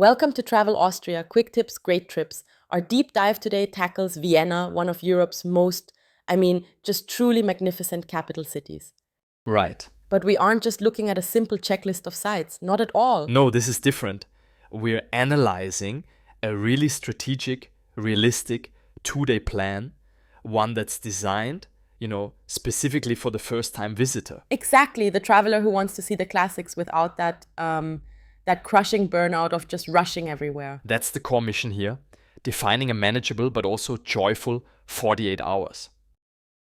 Welcome to Travel Austria, Quick Tips, Great Trips. Our deep dive today tackles Vienna, one of Europe's just truly magnificent capital cities. Right. But we aren't just looking at a simple checklist of sites, not at all. No, this is different. We're analyzing a really strategic, realistic 2-day plan, one that's designed, specifically for the first-time visitor. Exactly, the traveler who wants to see the classics without that crushing burnout of just rushing everywhere. That's the core mission here, defining a manageable but also joyful 48 hours.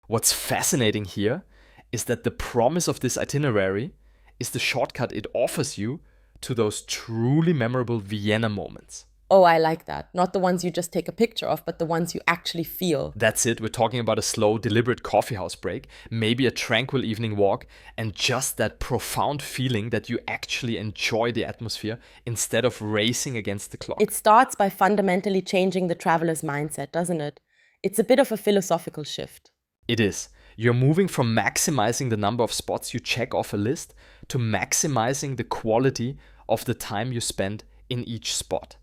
What's fascinating here is that the promise of this itinerary is the shortcut it offers you to those truly memorable Vienna moments. Oh, I like that. Not the ones you just take a picture of, but the ones you actually feel. That's it. We're talking about a slow, deliberate coffeehouse break, maybe a tranquil evening walk, and just that profound feeling that you actually enjoy the atmosphere instead of racing against the clock. It starts by fundamentally changing the traveler's mindset, doesn't it? It's a bit of a philosophical shift. It is. You're moving from maximizing the number of spots you check off a list to maximizing the quality of the time you spend in each spot.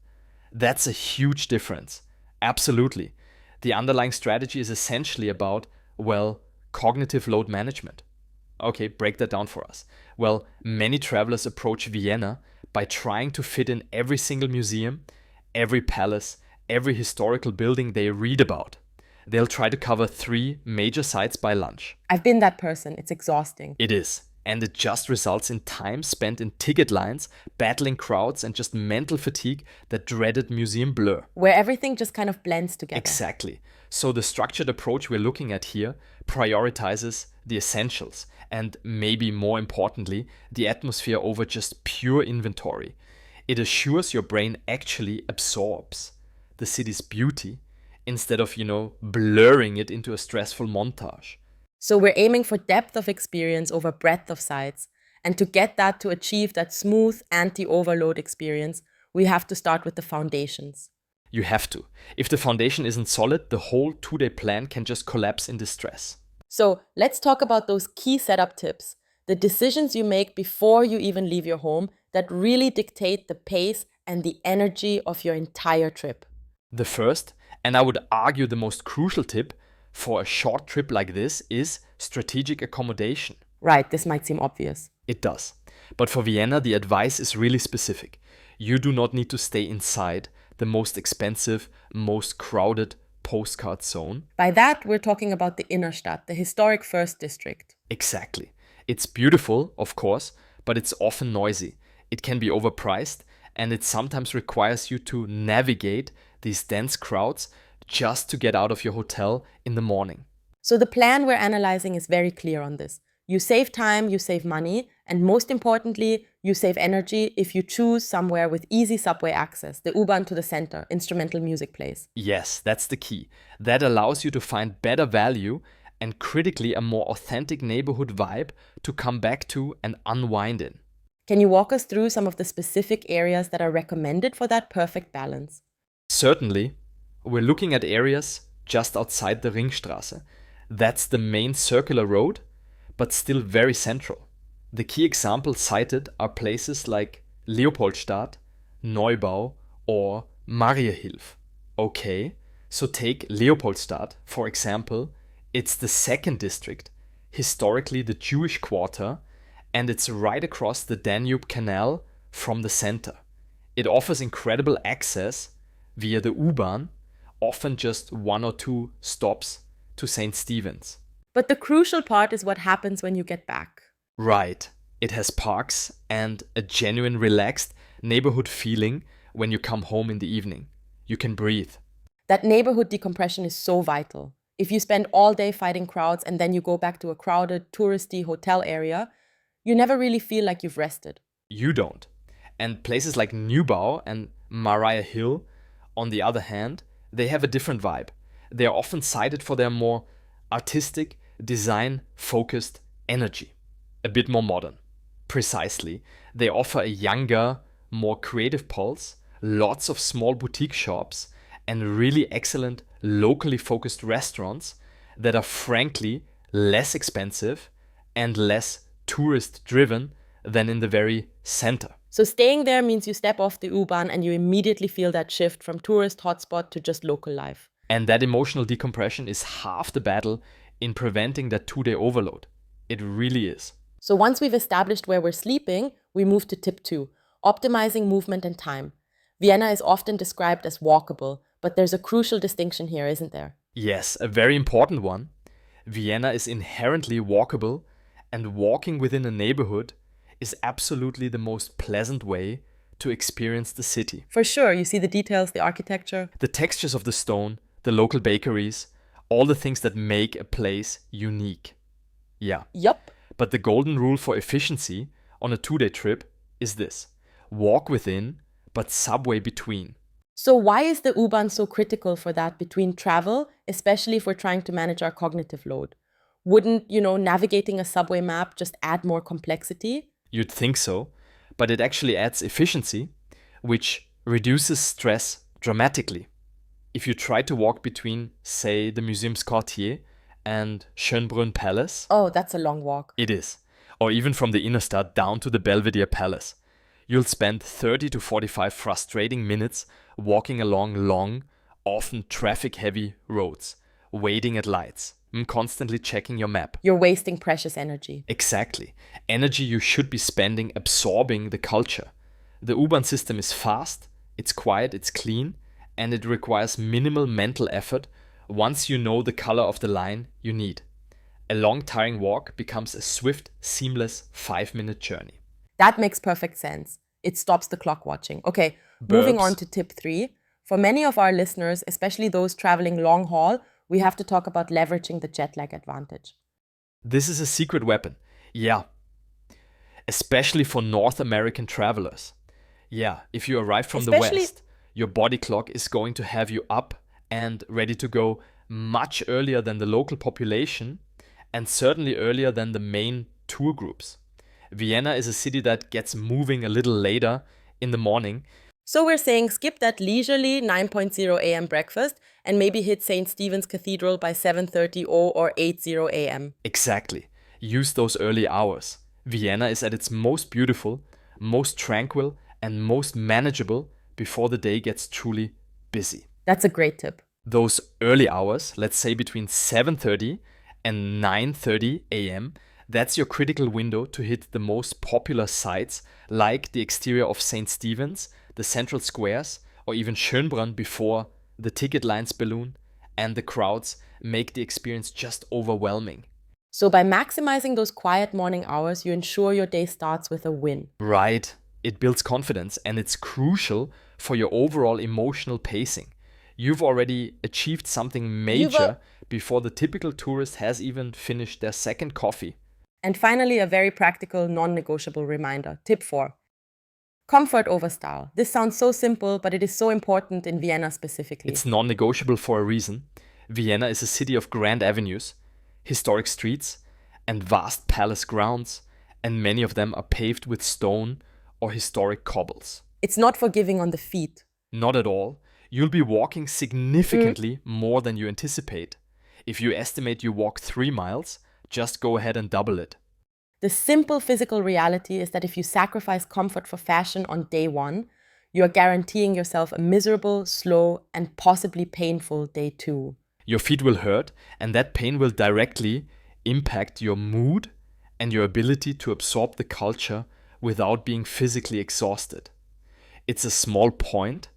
That's a huge difference. Absolutely. The underlying strategy is essentially about, cognitive load management. Okay, break that down for us. Well, many travelers approach Vienna by trying to fit in every single museum, every palace, every historical building they read about. They'll try to cover 3 major sites by lunch. I've been that person. It's exhausting. It is. And it just results in time spent in ticket lines, battling crowds, and just mental fatigue, that dreaded museum blur. Where everything just kind of blends together. Exactly. So the structured approach we're looking at here prioritizes the essentials and, maybe more importantly, the atmosphere over just pure inventory. It assures your brain actually absorbs the city's beauty instead of, blurring it into a stressful montage. So we're aiming for depth of experience over breadth of sites. And to get that, to achieve that smooth anti-overload experience, we have to start with the foundations. You have to. If the foundation isn't solid, the whole 2-day plan can just collapse in distress. So let's talk about those key setup tips, the decisions you make before you even leave your home that really dictate the pace and the energy of your entire trip. The first, and I would argue the most crucial tip for a short trip like this, is strategic accommodation. Right, this might seem obvious. It does. But for Vienna, the advice is really specific. You do not need to stay inside the most expensive, most crowded postcard zone. By that, we're talking about the Innenstadt, the historic First District. Exactly. It's beautiful, of course, but it's often noisy. It can be overpriced, and it sometimes requires you to navigate these dense crowds just to get out of your hotel in the morning. So the plan we're analyzing is very clear on this. You save time, you save money, and most importantly, you save energy if you choose somewhere with easy subway access, the U-Bahn to the center, instrumental music plays. Yes, that's the key. That allows you to find better value and, critically, a more authentic neighborhood vibe to come back to and unwind in. Can you walk us through some of the specific areas that are recommended for that perfect balance? Certainly. We're looking at areas just outside the Ringstraße. That's the main circular road, but still very central. The key examples cited are places like Leopoldstadt, Neubau, or Mariahilf. Okay, so take Leopoldstadt, for example. It's the second district, historically the Jewish quarter, and it's right across the Danube Canal from the center. It offers incredible access via the U-Bahn, often just 1 or 2 stops to St. Stephen's. But the crucial part is what happens when you get back. Right. It has parks and a genuine relaxed neighborhood feeling when you come home in the evening. You can breathe. That neighborhood decompression is so vital. If you spend all day fighting crowds and then you go back to a crowded, touristy hotel area, you never really feel like you've rested. You don't. And places like Neubau and Mariahilf, on the other hand, they have a different vibe. They are often cited for their more artistic, design-focused energy. A bit more modern. Precisely. They offer a younger, more creative pulse, lots of small boutique shops, and really excellent locally focused restaurants that are frankly less expensive and less tourist driven than in the very center. So staying there means you step off the U-Bahn and you immediately feel that shift from tourist hotspot to just local life. And that emotional decompression is half the battle in preventing that 2-day overload. It really is. So once we've established where we're sleeping, we move to tip 2, optimizing movement and time. Vienna is often described as walkable, but there's a crucial distinction here, isn't there? Yes, a very important one. Vienna is inherently walkable, and walking within a neighborhood is absolutely the most pleasant way to experience the city. For sure, you see the details, the architecture. The textures of the stone, the local bakeries, all the things that make a place unique. Yeah. Yup. But the golden rule for efficiency on a 2-day trip is this: walk within, but subway between. So why is the U-Bahn so critical for that between travel, especially if we're trying to manage our cognitive load? Wouldn't, navigating a subway map just add more complexity? You'd think so, but it actually adds efficiency, which reduces stress dramatically. If you try to walk between, say, the Museumsquartier and Schönbrunn Palace, Oh, that's a long walk. it is, or even from the Innenstadt down to the Belvedere Palace, you'll spend 30 to 45 frustrating minutes walking along long, often traffic-heavy roads, waiting at lights, constantly checking your map. You're wasting precious energy. Exactly. Energy you should be spending absorbing the culture. The U-Bahn system is fast, it's quiet, it's clean, and it requires minimal mental effort once you know the color of the line you need. A long, tiring walk becomes a swift, seamless 5-minute journey. That makes perfect sense. It stops the clock watching. Okay, moving Burps. on to tip 3. For many of our listeners, especially those traveling long haul, we have to talk about leveraging the jet lag advantage. This is a secret weapon. Yeah. Especially for North American travelers. Yeah, if you arrive from the Especially- West, your body clock is going to have you up and ready to go much earlier than the local population and certainly earlier than the main tour groups. Vienna is a city that gets moving a little later in the morning. So we're saying skip that leisurely 9:00 a.m. breakfast and maybe hit St. Stephen's Cathedral by 7:30 or 8:00 a.m. Exactly. Use those early hours. Vienna is at its most beautiful, most tranquil, and most manageable before the day gets truly busy. That's a great tip. Those early hours, let's say between 7:30 and 9:30 a.m., that's your critical window to hit the most popular sites like the exterior of St. Stephen's, the central squares, or even Schönbrunn before the ticket lines balloon and the crowds make the experience just overwhelming. So by maximizing those quiet morning hours, you ensure your day starts with a win. Right. It builds confidence and it's crucial for your overall emotional pacing. You've already achieved something major before the typical tourist has even finished their second coffee. And finally, a very practical, non-negotiable reminder. Tip 4. Comfort over style. This sounds so simple, but it is so important in Vienna specifically. It's non-negotiable for a reason. Vienna is a city of grand avenues, historic streets, and vast palace grounds, and many of them are paved with stone or historic cobbles. It's not forgiving on the feet. Not at all. You'll be walking significantly more than you anticipate. If you estimate you walk 3 miles, just go ahead and double it. The simple physical reality is that if you sacrifice comfort for fashion on day 1, you are guaranteeing yourself a miserable, slow, and possibly painful day 2. Your feet will hurt, and that pain will directly impact your mood and your ability to absorb the culture without being physically exhausted. It's a small point,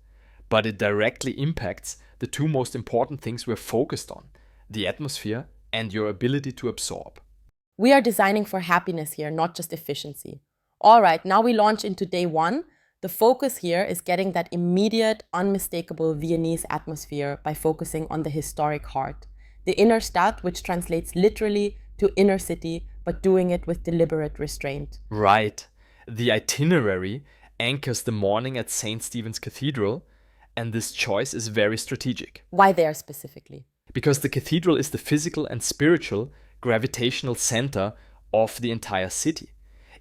but it directly impacts the 2 most important things we're focused on: the atmosphere and your ability to absorb. We are designing for happiness here, not just efficiency. All right, now we launch into day 1. The focus here is getting that immediate, unmistakable Viennese atmosphere by focusing on the historic heart. The inner Stadt, which translates literally to inner city, but doing it with deliberate restraint. Right. The itinerary anchors the morning at St. Stephen's Cathedral, and this choice is very strategic. Why there specifically? Because the cathedral is the physical and spiritual gravitational center of the entire city.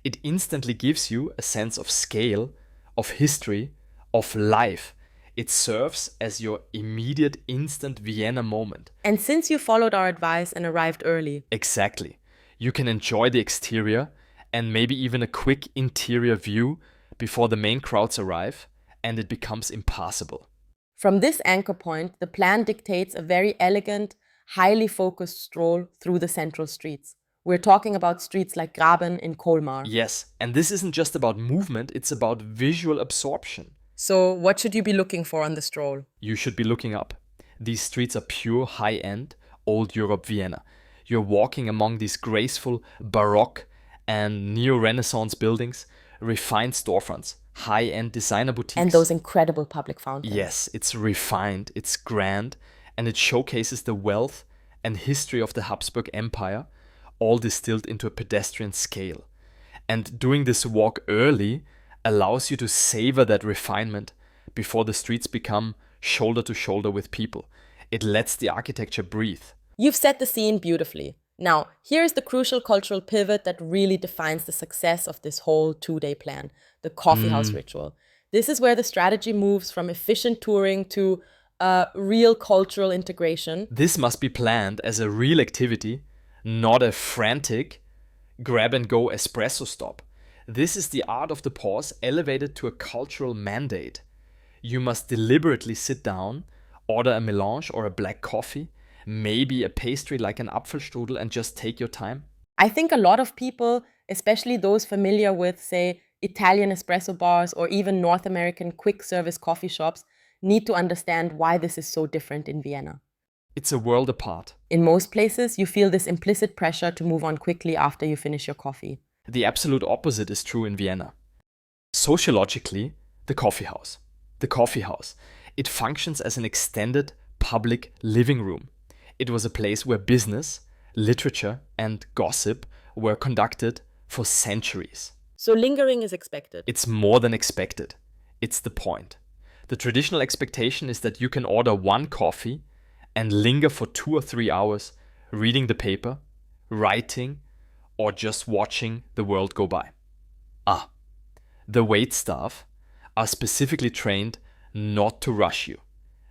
It instantly gives you a sense of scale, of history, of life. It serves as your immediate instant Vienna moment. And since you followed our advice and arrived early, Exactly. You can enjoy the exterior and maybe even a quick interior view before the main crowds arrive and it becomes impassable. From this anchor point, the plan dictates a very elegant, highly focused stroll through the central streets. We're talking about streets like Graben in Colmar. Yes, and this isn't just about movement, it's about visual absorption. So, what should you be looking for on the stroll? You should be looking up. These streets are pure high-end, old Europe Vienna. You're walking among these graceful Baroque and Neo-Renaissance buildings, refined storefronts, high-end designer boutiques. And those incredible public fountains. Yes, it's refined, it's grand, and it showcases the wealth and history of the Habsburg Empire, all distilled into a pedestrian scale. And doing this walk early allows you to savor that refinement before the streets become shoulder to shoulder with people. It lets the architecture breathe. You've set the scene beautifully. Now, here's the crucial cultural pivot that really defines the success of this whole 2-day plan, the coffee house ritual. This is where the strategy moves from efficient touring to real cultural integration. This must be planned as a real activity, not a frantic grab-and-go espresso stop. This is the art of the pause elevated to a cultural mandate. You must deliberately sit down, order a melange or a black coffee, maybe a pastry like an Apfelstrudel, and just take your time. I think a lot of people, especially those familiar with, say, Italian espresso bars or even North American quick service coffee shops, need to understand why this is so different in Vienna. It's a world apart. In most places, you feel this implicit pressure to move on quickly after you finish your coffee. The absolute opposite is true in Vienna. Sociologically, the coffee house. The coffee house. It functions as an extended public living room. It was a place where business, literature, and gossip were conducted for centuries. So lingering is expected. It's more than expected. It's the point. The traditional expectation is that you can order one coffee and linger for 2 or 3 hours reading the paper, writing, or just watching the world go by. The wait staff are specifically trained not to rush you.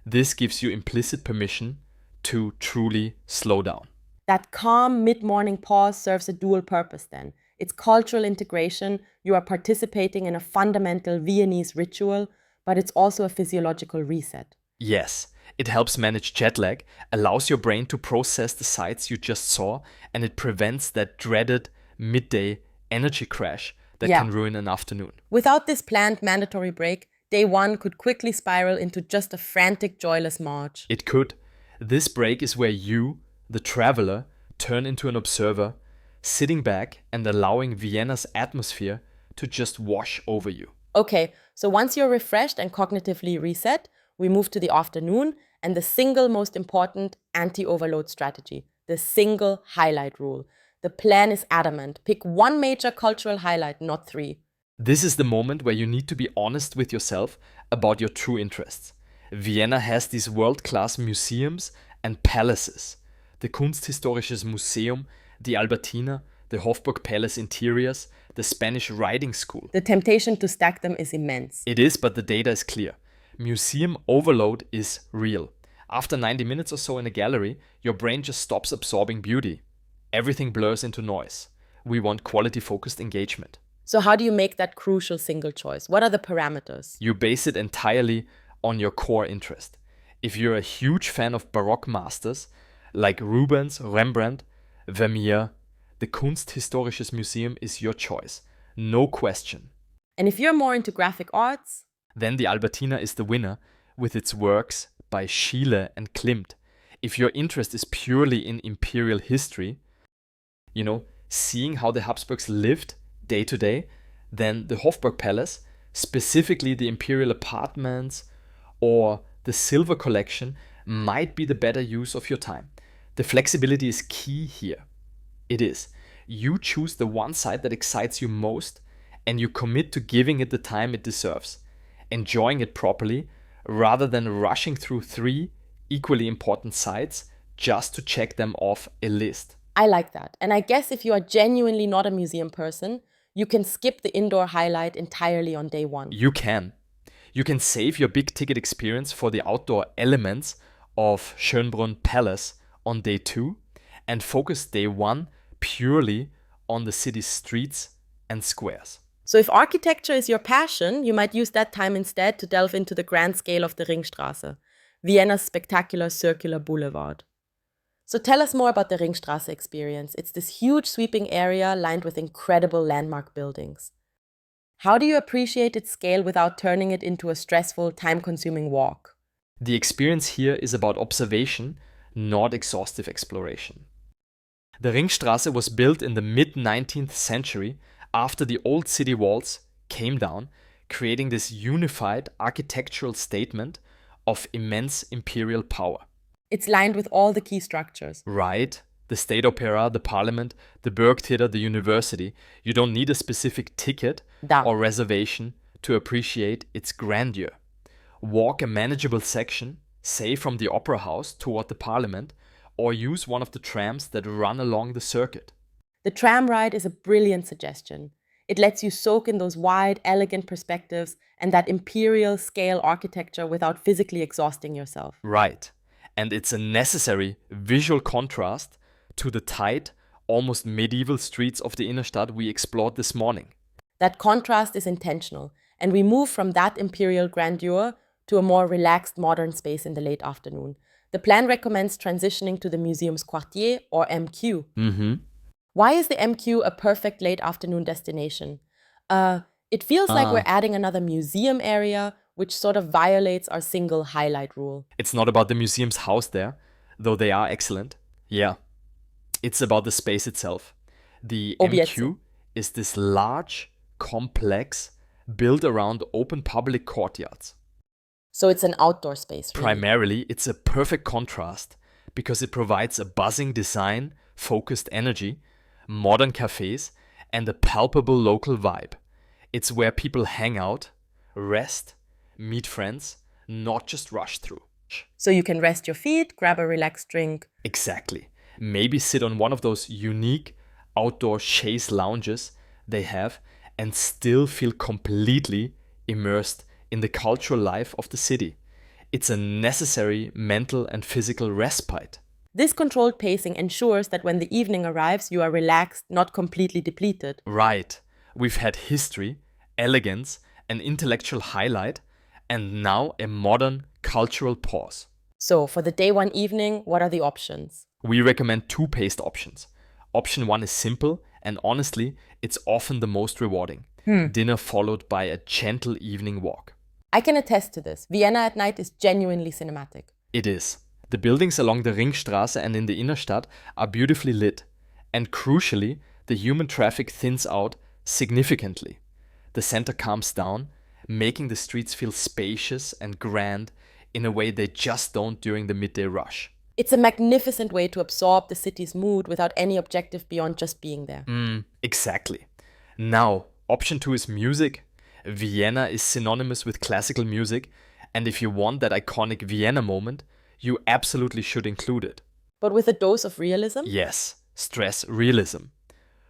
This gives you implicit permission to truly slow down. That calm mid-morning pause serves a dual purpose then. It's cultural integration, you are participating in a fundamental Viennese ritual, but it's also a physiological reset. Yes, it helps manage jet lag, allows your brain to process the sights you just saw, and it prevents that dreaded midday energy crash that can ruin an afternoon. Without this planned mandatory break, day one could quickly spiral into just a frantic, joyless march. It could. This break is where you, the traveler, turn into an observer, sitting back and allowing Vienna's atmosphere to just wash over you. Okay, so once you're refreshed and cognitively reset, we move to the afternoon and the single most important anti-overload strategy, the single highlight rule. The plan is adamant. Pick one major cultural highlight, not 3. This is the moment where you need to be honest with yourself about your true interests. Vienna has these world-class museums and palaces. The Kunsthistorisches Museum, the Albertina, the Hofburg Palace interiors, the Spanish riding school. The temptation to stack them is immense. It is, but the data is clear. Museum overload is real. After 90 minutes or so in a gallery, your brain just stops absorbing beauty. Everything blurs into noise. We want quality-focused engagement. So how do you make that crucial single choice? What are the parameters? You base it entirely on your core interest. If you're a huge fan of Baroque masters like Rubens, Rembrandt, Vermeer, the Kunsthistorisches Museum is your choice. No question. And if you're more into graphic arts? Then the Albertina is the winner with its works by Schiele and Klimt. If your interest is purely in imperial history, seeing how the Habsburgs lived day to day, then the Hofburg Palace, specifically the imperial apartments or the silver collection, might be the better use of your time. The flexibility is key here. It is. You choose the one side that excites you most and you commit to giving it the time it deserves, enjoying it properly, rather than rushing through 3 equally important sites just to check them off a list. I like that. And I guess if you are genuinely not a museum person, you can skip the indoor highlight entirely on day 1. You can. You can save your big ticket experience for the outdoor elements of Schönbrunn Palace on day 2 and focus day 1 purely on the city's streets and squares. So if architecture is your passion, you might use that time instead to delve into the grand scale of the Ringstraße, Vienna's spectacular circular boulevard. So tell us more about the Ringstraße experience. It's this huge sweeping area lined with incredible landmark buildings. How do you appreciate its scale without turning it into a stressful, time-consuming walk? The experience here is about observation, not exhaustive exploration. The Ringstraße was built in the mid-19th century after the old city walls came down, creating this unified architectural statement of immense imperial power. It's lined with all the key structures. Right? The State Opera, the Parliament, the Burgtheater, the University. You don't need a specific ticket or reservation to appreciate its grandeur. Walk a manageable section, say from the Opera House toward the Parliament, or use one of the trams that run along the circuit. The tram ride is a brilliant suggestion. It lets you soak in those wide, elegant perspectives and that imperial scale architecture without physically exhausting yourself. Right. And it's a necessary visual contrast to the tight, almost medieval streets of the Innenstadt we explored this morning. That contrast is intentional, and we move from that imperial grandeur to a more relaxed modern space in the late afternoon. The plan recommends transitioning to the museum's quartier or MQ. Why is the MQ a perfect late afternoon destination? It feels like we're adding another museum area, which sort of violates our single highlight rule. It's not about the museum's house there, though they are excellent. Yeah. It's about the space itself. The MQ is this large, complex, built around open public courtyards. So it's an outdoor space, really. Primarily, it's a perfect contrast because it provides a buzzing design, focused energy, modern cafes, and a palpable local vibe. It's where people hang out, rest, meet friends, not just rush through. So you can rest your feet, grab a relaxed drink. Exactly. Maybe sit on one of those unique outdoor chaise lounges they have and still feel completely immersed in the cultural life of the city. It's a necessary mental and physical respite. This controlled pacing ensures that when the evening arrives, you are relaxed, not completely depleted. Right. We've had history, elegance, an intellectual highlight, and now a modern cultural pause. So, for the day one evening, what are the options? We recommend two paced options. Option one is simple, and honestly, it's often the most rewarding. Dinner followed by a gentle evening walk. I can attest to this. Vienna at night is genuinely cinematic. It is. The buildings along the Ringstraße and in the Innenstadt are beautifully lit. And crucially, the human traffic thins out significantly. The center calms down, making the streets feel spacious and grand in a way they just don't during the midday rush. It's a magnificent way to absorb the city's mood without any objective beyond just being there. Exactly. Now, option two is music. Vienna is synonymous with classical music, and if you want that iconic Vienna moment, you absolutely should include it. But with a dose of realism? Yes, stress realism.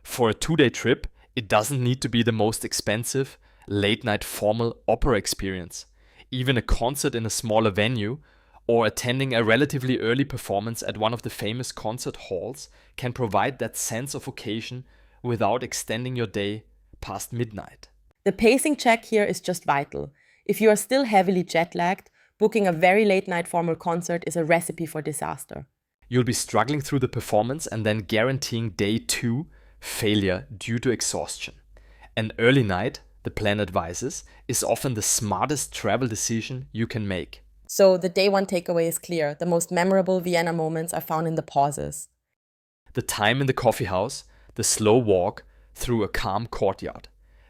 For a 2-day trip, it doesn't need to be the most expensive, late-night formal opera experience. Even a concert in a smaller venue or attending a relatively early performance at one of the famous concert halls can provide that sense of occasion without extending your day past midnight. The pacing check here is just vital. If you are still heavily jet-lagged, booking a very late-night formal concert is a recipe for disaster. You'll be struggling through the performance and then guaranteeing day 2 failure due to exhaustion. An early night, the plan advises, is often the smartest travel decision you can make. So the day one takeaway is clear. The most memorable Vienna moments are found in the pauses. The time in the coffee house, the slow walk through a calm courtyard,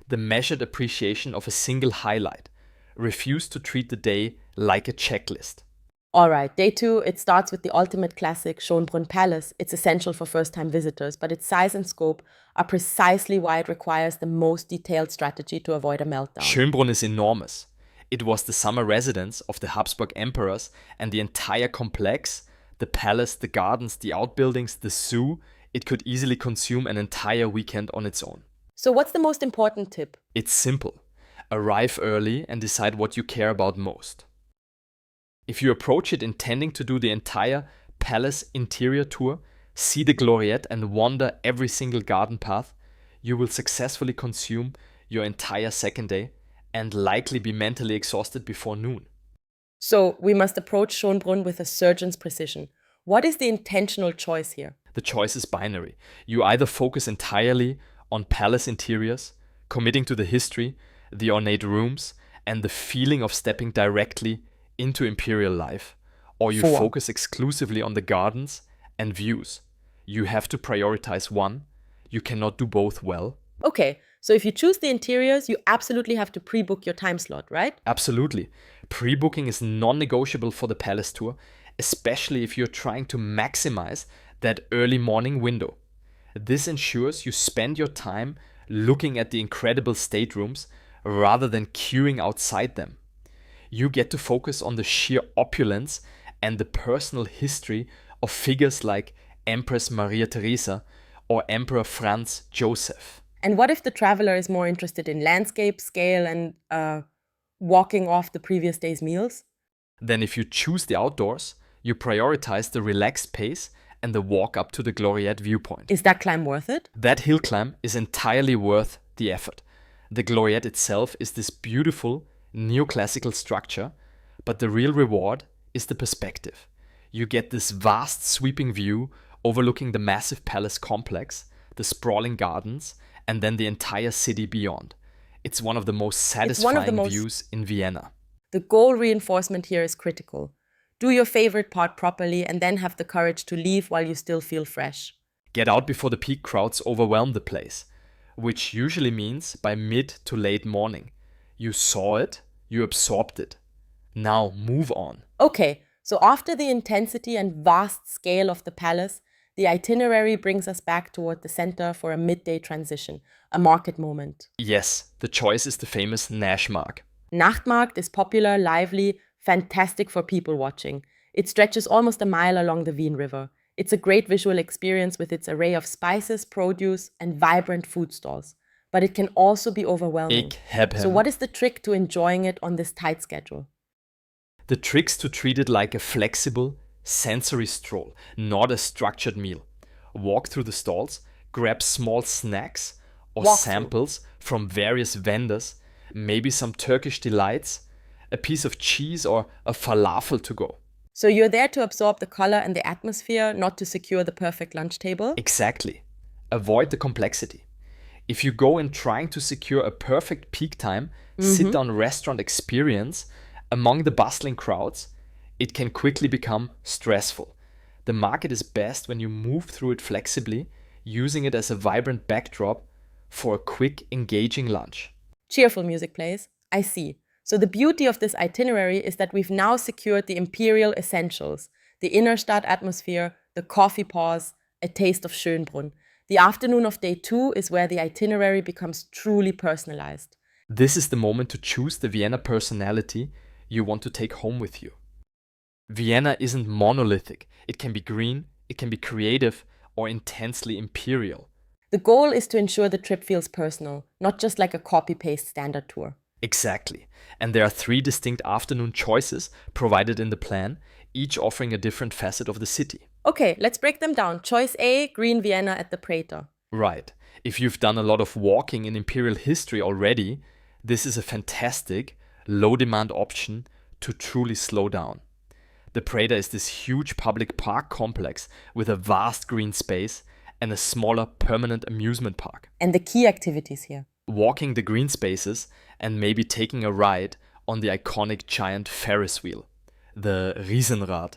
the measured appreciation of a single highlight. Refuse to treat the day like a checklist. Alright, day 2, it starts with the ultimate classic, Schönbrunn Palace. It's essential for first-time visitors, but its size and scope are precisely why it requires the most detailed strategy to avoid a meltdown. Schönbrunn is enormous. It was the summer residence of the Habsburg emperors, and the entire complex, the palace, the gardens, the outbuildings, the zoo, it could easily consume an entire weekend on its own. So what's the most important tip? It's simple. Arrive early and decide what you care about most. If you approach it intending to do the entire palace interior tour, see the gloriette and wander every single garden path, you will successfully consume your entire second day, and likely be mentally exhausted before noon. So we must approach Schönbrunn with a surgeon's precision. What is the intentional choice here? The choice is binary. You either focus entirely on palace interiors, committing to the history, the ornate rooms, and the feeling of stepping directly into imperial life, or you 4. focus exclusively on the gardens and views. You have to prioritize one. You cannot do both well. Okay, so if you choose the interiors, you absolutely have to pre-book your time slot, right? Absolutely. Pre-booking is non-negotiable for the palace tour, especially if you're trying to maximize that early morning window. This ensures you spend your time looking at the incredible staterooms rather than queuing outside them. You get to focus on the sheer opulence and the personal history of figures like Empress Maria Theresa or Emperor Franz Joseph. And what if the traveler is more interested in landscape, scale, and walking off the previous day's meals? Then if you choose the outdoors, you prioritize the relaxed pace and the walk up to the Gloriette viewpoint. Is that climb worth it? That hill climb is entirely worth the effort. The Gloriette itself is this beautiful neoclassical structure, but the real reward is the perspective. You get this vast sweeping view overlooking the massive palace complex, the sprawling gardens, and then the entire city beyond. It's one of the most satisfying views in Vienna. The goal reinforcement here is critical. Do your favorite part properly and then have the courage to leave while you still feel fresh. Get out before the peak crowds overwhelm the place, which usually means by mid to late morning. You saw it, you absorbed it. Now move on. Okay, so after the intensity and vast scale of the palace, the itinerary brings us back toward the center for a midday transition, a market moment. Yes, the choice is the famous Naschmarkt. Nachtmarkt is popular, lively, fantastic for people watching. It stretches almost a mile along the Wien River. It's a great visual experience with its array of spices, produce, and vibrant food stalls. But it can also be overwhelming. So what is the trick to enjoying it on this tight schedule? The trick's to treat it like a flexible, sensory stroll, not a structured meal. Walk through the stalls, grab small snacks or samples from various vendors, maybe some Turkish delights, a piece of cheese or a falafel to go. So you're there to absorb the color and the atmosphere, not to secure the perfect lunch table? Exactly. Avoid the complexity. If you go in trying to secure a perfect peak time, sit-down restaurant experience among the bustling crowds, it can quickly become stressful. The market is best when you move through it flexibly, using it as a vibrant backdrop for a quick, engaging lunch. Cheerful music plays. I see. So the beauty of this itinerary is that we've now secured the imperial essentials, the Innerstadt atmosphere, the coffee pause, a taste of Schönbrunn. The afternoon of day 2 is where the itinerary becomes truly personalized. This is the moment to choose the Vienna personality you want to take home with you. Vienna isn't monolithic. It can be green, it can be creative, or intensely imperial. The goal is to ensure the trip feels personal, not just like a copy-paste standard tour. Exactly. And there are 3 distinct afternoon choices provided in the plan, each offering a different facet of the city. Okay, let's break them down. Choice A, Green Vienna at the Prater. Right. If you've done a lot of walking in imperial history already, this is a fantastic, low-demand option to truly slow down. The Prater is this huge public park complex with a vast green space and a smaller permanent amusement park. And the key activities here? Walking the green spaces and maybe taking a ride on the iconic giant Ferris wheel, the Riesenrad.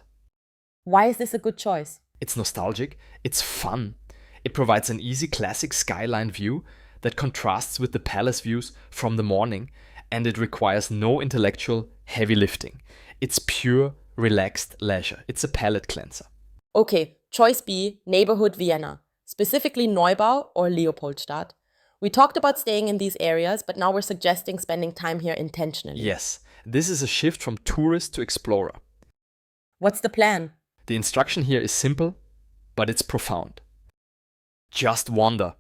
Why is this a good choice? It's nostalgic, it's fun. It provides an easy classic skyline view that contrasts with the palace views from the morning, and it requires no intellectual heavy lifting. It's pure, relaxed leisure. It's a palate cleanser. Okay, choice B, Neighborhood Vienna, specifically Neubau or Leopoldstadt. We talked about staying in these areas, but now we're suggesting spending time here intentionally. Yes, this is a shift from tourist to explorer. What's the plan? The instruction here is simple, but it's profound. Just wander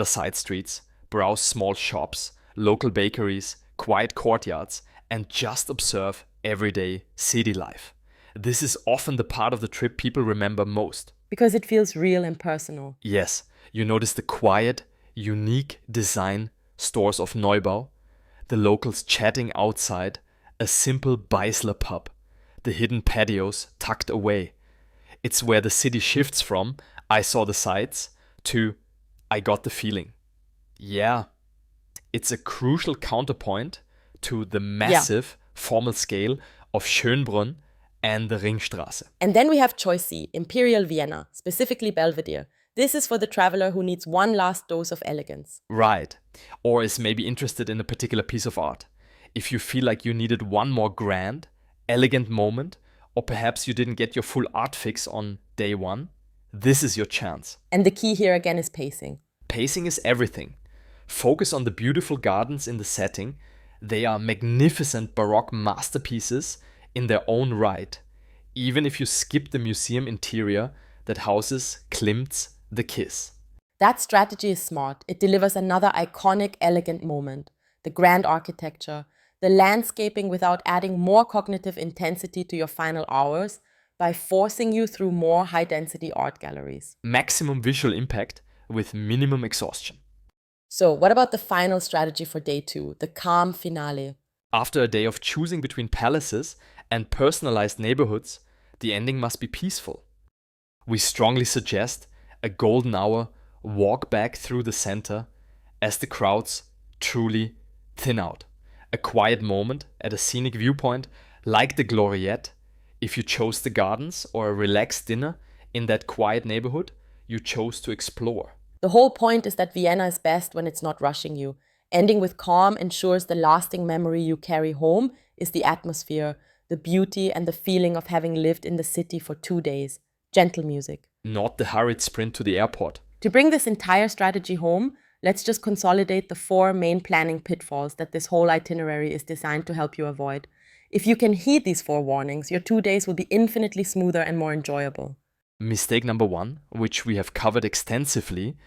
side streets, browse small shops, local bakeries, quiet courtyards, and just observe everyday city life. This is often the part of the trip people remember most. Because it feels real and personal. Yes, you notice the quiet, unique design stores of Neubau, the locals chatting outside, a simple Beisler pub, the hidden patios tucked away. It's where the city shifts from "I saw the sights" to "I got the feeling." Yeah, it's a crucial counterpoint to the massive formal scale of Schönbrunn and the Ringstraße. And then we have choice C, Imperial Vienna, specifically Belvedere. This is for the traveler who needs one last dose of elegance. Right. Or is maybe interested in a particular piece of art. If you feel like you needed one more grand, elegant moment, or perhaps you didn't get your full art fix on day one, this is your chance. And the key here again is pacing. Pacing is everything. Focus on the beautiful gardens in the setting. They are magnificent Baroque masterpieces in their own right, even if you skip the museum interior that houses Klimt's The Kiss. That strategy is smart. It delivers another iconic, elegant moment. The grand architecture, the landscaping without adding more cognitive intensity to your final hours by forcing you through more high-density art galleries. Maximum visual impact with minimum exhaustion. So, what about the final strategy for day 2, the calm finale? After a day of choosing between palaces and personalized neighborhoods, the ending must be peaceful. We strongly suggest a golden hour walk back through the center as the crowds truly thin out. A quiet moment at a scenic viewpoint like the Gloriette. If you chose the gardens or a relaxed dinner in that quiet neighborhood you chose to explore. The whole point is that Vienna is best when it's not rushing you. Ending with calm ensures the lasting memory you carry home is the atmosphere, the beauty and the feeling of having lived in the city for 2 days. Gentle music. Not the hurried sprint to the airport. To bring this entire strategy home, let's just consolidate the 4 main planning pitfalls that this whole itinerary is designed to help you avoid. If you can heed these 4 warnings, your 2 days will be infinitely smoother and more enjoyable. Mistake number 1, which we have covered extensively,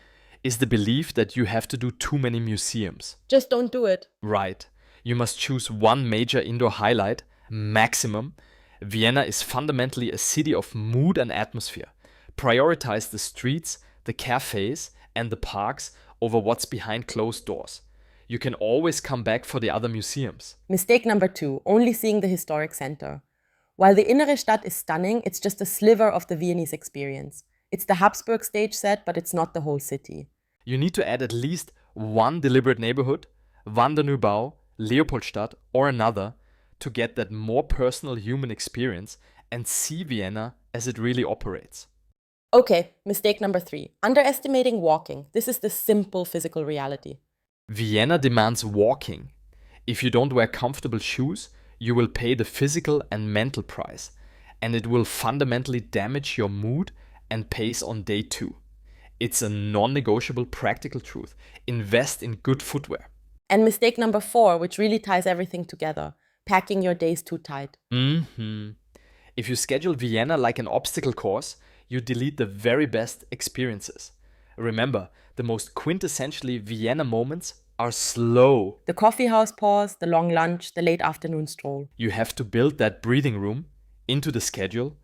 is the belief that you have to do too many museums. Just don't do it. Right. You must choose one major indoor highlight, maximum. Vienna is fundamentally a city of mood and atmosphere. Prioritize the streets, the cafes, and the parks over what's behind closed doors. You can always come back for the other museums. Mistake number 2, only seeing the historic center. While the Innere Stadt is stunning, it's just a sliver of the Viennese experience. It's the Habsburg stage set, but it's not the whole city. You need to add at least one deliberate neighborhood, Wanderneubau, Leopoldstadt, or another, to get that more personal human experience and see Vienna as it really operates. Okay, mistake number 3, underestimating walking. This is the simple physical reality. Vienna demands walking. If you don't wear comfortable shoes, you will pay the physical and mental price, and it will fundamentally damage your mood and pace on day 2. It's a non-negotiable practical truth. Invest in good footwear. And mistake number 4, which really ties everything together, packing your days too tight. If you schedule Vienna like an obstacle course, you delete the very best experiences. Remember, the most quintessentially Vienna moments are slow. The coffee house pause, the long lunch, the late afternoon stroll. You have to build that breathing room into the schedule,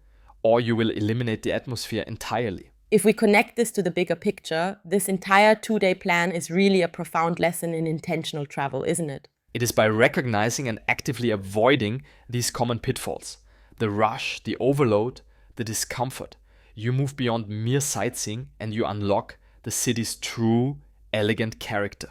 or you will eliminate the atmosphere entirely. If we connect this to the bigger picture, this entire 2-day plan is really a profound lesson in intentional travel, isn't it? It is by recognizing and actively avoiding these common pitfalls, the rush, the overload, the discomfort, you move beyond mere sightseeing and you unlock the city's true, elegant character.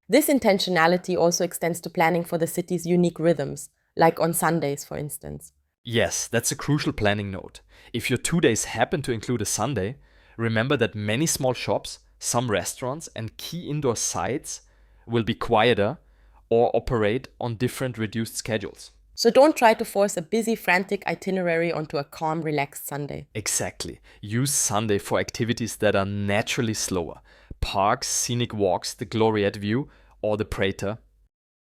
This intentionality also extends to planning for the city's unique rhythms, like on Sundays, for instance. Yes, that's a crucial planning note. If your 2 days happen to include a Sunday, remember that many small shops, some restaurants, and key indoor sites will be quieter or operate on different reduced schedules. So don't try to force a busy, frantic itinerary onto a calm, relaxed Sunday. Exactly. Use Sunday for activities that are naturally slower. Parks, scenic walks, the Gloriette view, or the Prater.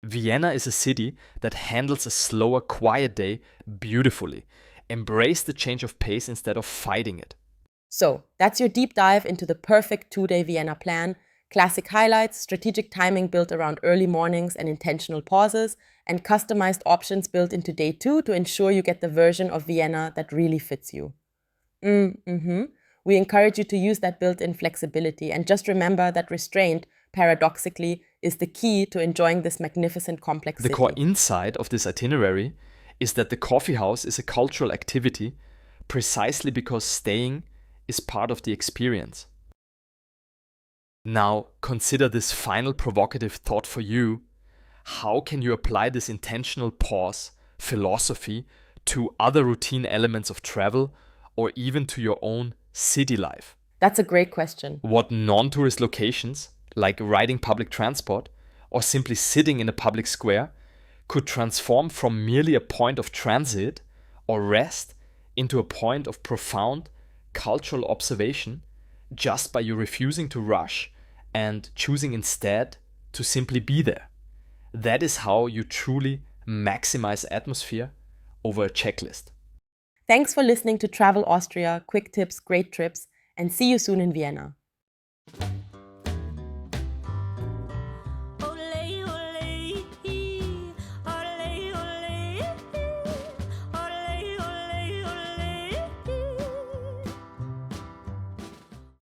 Vienna is a city that handles a slower, quiet day beautifully. Embrace the change of pace instead of fighting it. So, that's your deep dive into the perfect 2-day Vienna plan. Classic highlights, strategic timing built around early mornings and intentional pauses, and customized options built into day 2 to ensure you get the version of Vienna that really fits you. We encourage you to use that built-in flexibility, and just remember that restraint, paradoxically, is the key to enjoying this magnificent complex The city. core insight of this itinerary is that the coffee house is a cultural activity precisely because staying is part of the experience. Now, consider this final provocative thought for you. How can you apply this intentional pause philosophy to other routine elements of travel or even to your own city life? That's a great question. What non-tourist locations, like riding public transport or simply sitting in a public square, could transform from merely a point of transit or rest into a point of profound cultural observation just by you refusing to rush and choosing instead to simply be there. That is how you truly maximize atmosphere over a checklist. Thanks for listening to Travel Austria, quick tips, great trips, and see you soon in Vienna.